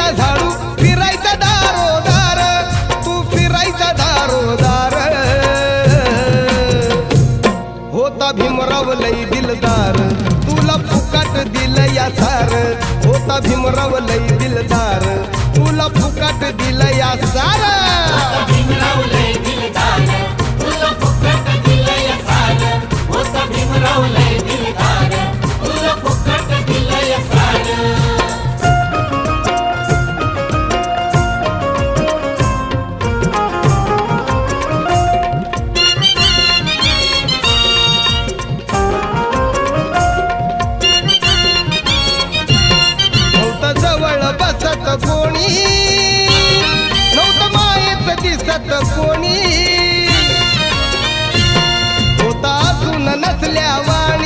घ्यायचा झाडू फिरायचा दारोदार, तू फिरायचा दारोदार. होता भीमराव लई दिलदार, तुला फुकाट दिलं या सार. होता भीमराव लई दिलदार, तुला फुकाट दिलं या सार. भीमराव लय दिलदार, तुला फुकट दिलं या सार. होता भीमराव लय दिलदार, तुला फुकट दिलं या सार. नव्हतं जवळ बसत कोणी, नव्हतं मायेत दिसत कोणी. होता असून नसल्या वाणी,